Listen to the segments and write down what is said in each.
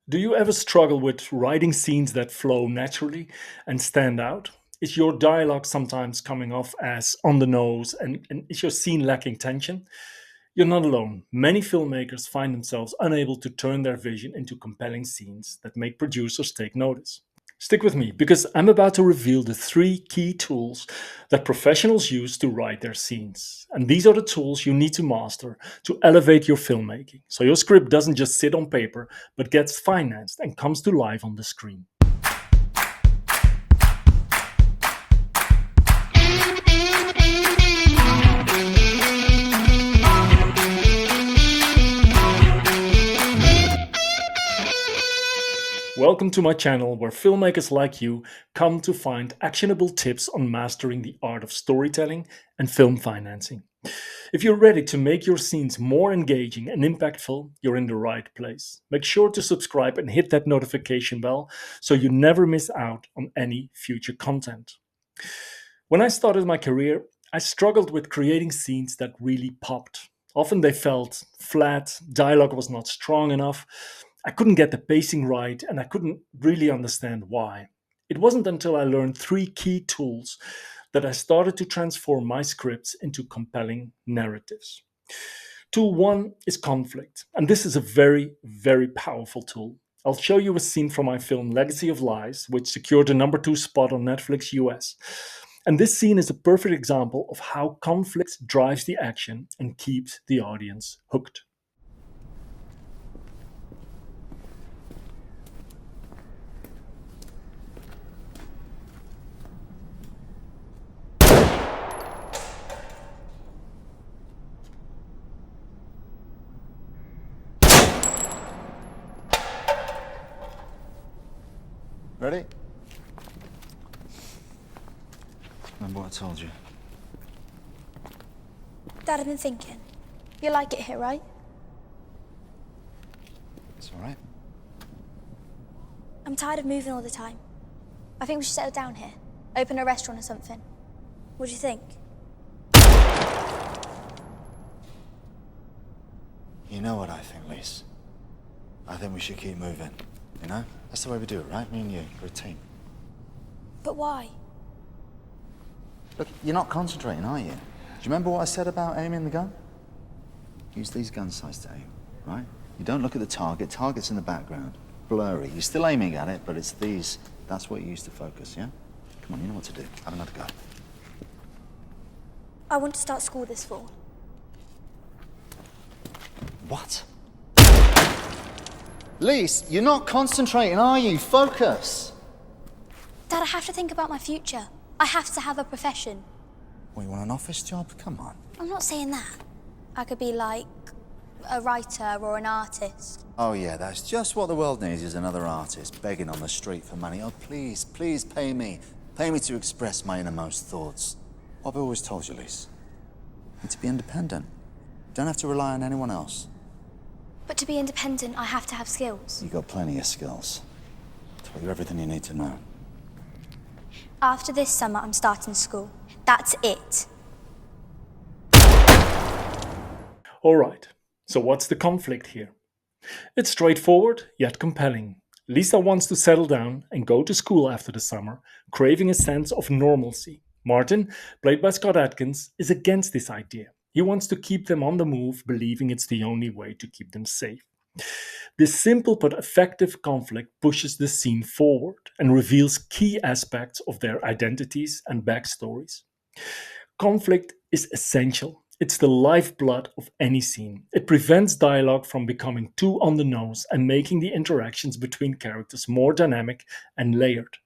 Do you ever struggle with writing scenes that flow naturally and stand out? Is your dialogue sometimes coming off as on the nose and is your scene lacking tension? You're not alone. Many filmmakers find themselves unable to turn their vision into compelling scenes that make producers take notice. Stick with me because I'm about to reveal the three key tools that professionals use to write their scenes. And these are the tools you need to master to elevate your filmmaking. So your script doesn't just sit on paper, but gets financed and comes to life on the screen. Welcome to my channel where filmmakers like you come to find actionable tips on mastering the art of storytelling and film financing. If you're ready to make your scenes more engaging and impactful, you're in the right place. Make sure to subscribe and hit that notification bell so you never miss out on any future content. When I started my career, I struggled with creating scenes that really popped. Often they felt flat, dialogue was not strong enough, I couldn't get the pacing right, and I couldn't really understand why. It wasn't until I learned three key tools that I started to transform my scripts into compelling narratives. Tool one is conflict, and this is a very, very powerful tool. I'll show you a scene from my film Legacy of Lies, which secured the number 2 spot on Netflix US. And this scene is a perfect example of how conflict drives the action and keeps the audience hooked. Ready? Remember what I told you? Dad, I've been thinking. You like it here, right? It's all right. I'm tired of moving all the time. I think we should settle down here. Open a restaurant or something. What do you think? You know what I think, Lise. I think we should keep moving. You know? That's the way we do it, right? Me and you. We're a team. But why? Look, you're not concentrating, are you? Do you remember what I said about aiming the gun? Use these gun sights to aim, right? You don't look at the target. Target's in the background. Blurry. You're still aiming at it, but it's these. That's what you use to focus, yeah? Come on, you know what to do. Have another go. I want to start school this fall. What? Lise, you're not concentrating, are you? Focus! Dad, I have to think about my future. I have to have a profession. Well, you want an office job? Come on. I'm not saying that. I could be like a writer or an artist. Oh yeah, that's just what the world needs, is another artist begging on the street for money. Oh, please, please pay me. Pay me to express my innermost thoughts. What I've always told you, Lise. You need to be independent. Don't have to rely on anyone else. But to be independent, I have to have skills. You've got plenty of skills. Taught you everything you need to know. After this summer, I'm starting school. That's it. All right, so what's the conflict here? It's straightforward yet compelling. Lisa wants to settle down and go to school after the summer, craving a sense of normalcy. Martin, played by Scott Adkins, is against this idea. He wants to keep them on the move, believing it's the only way to keep them safe. This simple but effective conflict pushes the scene forward and reveals key aspects of their identities and backstories. Conflict is essential. It's the lifeblood of any scene. It prevents dialogue from becoming too on the nose and making the interactions between characters more dynamic and layered.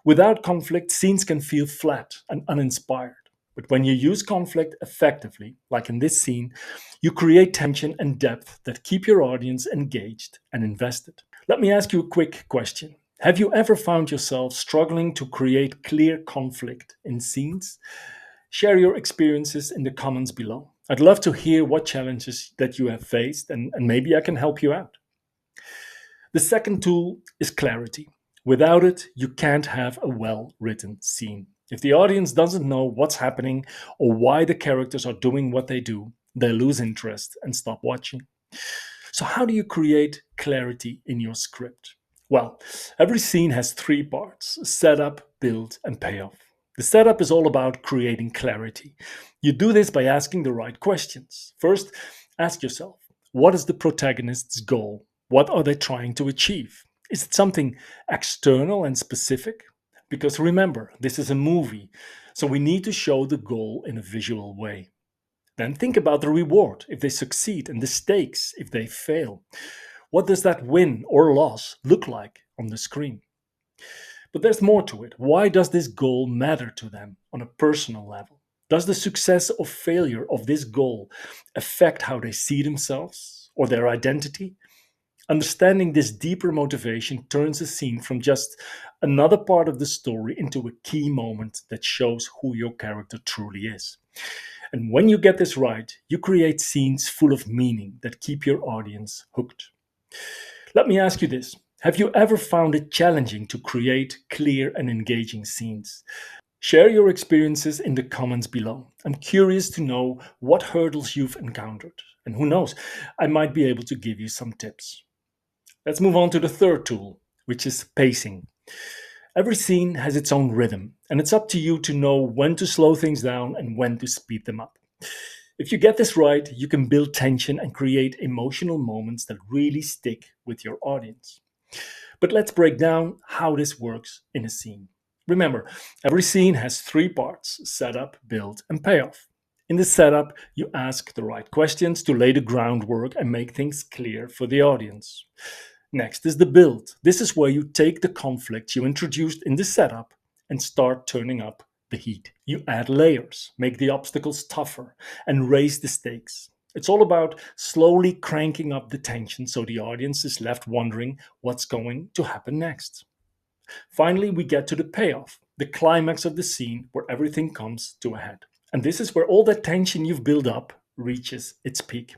Without conflict, scenes can feel flat and uninspired. But when you use conflict effectively, like in this scene, you create tension and depth that keep your audience engaged and invested. Let me ask you a quick question. Have you ever found yourself struggling to create clear conflict in scenes? Share your experiences in the comments below. I'd love to hear what challenges that you have faced, and maybe I can help you out. The second tool is clarity. Without it, you can't have a well-written scene. If the audience doesn't know what's happening or why the characters are doing what they do, they lose interest and stop watching. So, how do you create clarity in your script? Well, every scene has three parts: setup, build, and payoff. The setup is all about creating clarity. You do this by asking the right questions. First, ask yourself, what is the protagonist's goal? What are they trying to achieve? Is it something external and specific? Because remember, this is a movie, so we need to show the goal in a visual way. Then think about the reward if they succeed and the stakes if they fail. What does that win or loss look like on the screen? But there's more to it. Why does this goal matter to them on a personal level? Does the success or failure of this goal affect how they see themselves or their identity? Understanding this deeper motivation turns a scene from just another part of the story into a key moment that shows who your character truly is. And when you get this right, you create scenes full of meaning that keep your audience hooked. Let me ask you this. Have you ever found it challenging to create clear and engaging scenes? Share your experiences in the comments below. I'm curious to know what hurdles you've encountered. And who knows, I might be able to give you some tips. Let's move on to the third tool, which is pacing. Every scene has its own rhythm, and it's up to you to know when to slow things down and when to speed them up. If you get this right, you can build tension and create emotional moments that really stick with your audience. But let's break down how this works in a scene. Remember, every scene has three parts: setup, build, and payoff. In the setup, you ask the right questions to lay the groundwork and make things clear for the audience. Next is the build. This is where you take the conflict you introduced in the setup and start turning up the heat. You add layers, make the obstacles tougher, and raise the stakes. It's all about slowly cranking up the tension so the audience is left wondering what's going to happen next. Finally, we get to the payoff, the climax of the scene where everything comes to a head. And this is where all that tension you've built up reaches its peak.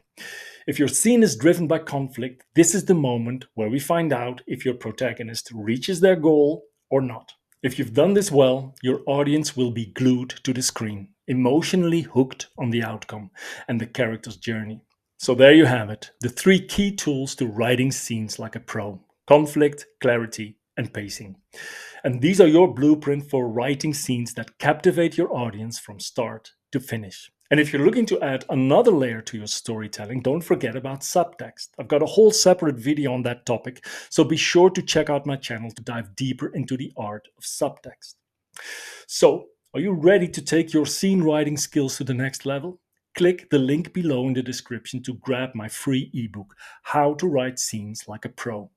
If your scene is driven by conflict, this is the moment where we find out if your protagonist reaches their goal or not. If you've done this well, your audience will be glued to the screen, emotionally hooked on the outcome and the character's journey. So there you have it, the three key tools to writing scenes like a pro: conflict, clarity, and pacing. And these are your blueprint for writing scenes that captivate your audience from start to finish. And if you're looking to add another layer to your storytelling, don't forget about subtext. I've got a whole separate video on that topic, so be sure to check out my channel to dive deeper into the art of subtext. So, are you ready to take your scene writing skills to the next level? Click the link below in the description to grab my free ebook, How to Write Scenes Like a Pro.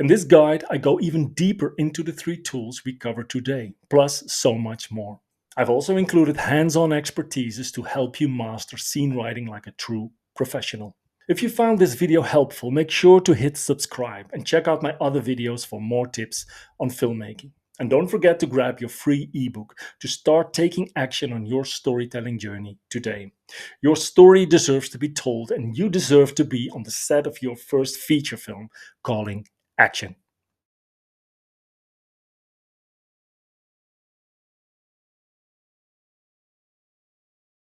In this guide, I go even deeper into the three tools we covered today, plus so much more. I've also included hands-on expertises to help you master scene writing like a true professional. If you found this video helpful, make sure to hit subscribe and check out my other videos for more tips on filmmaking. And don't forget to grab your free ebook to start taking action on your storytelling journey today. Your story deserves to be told, and you deserve to be on the set of your first feature film. Calling action.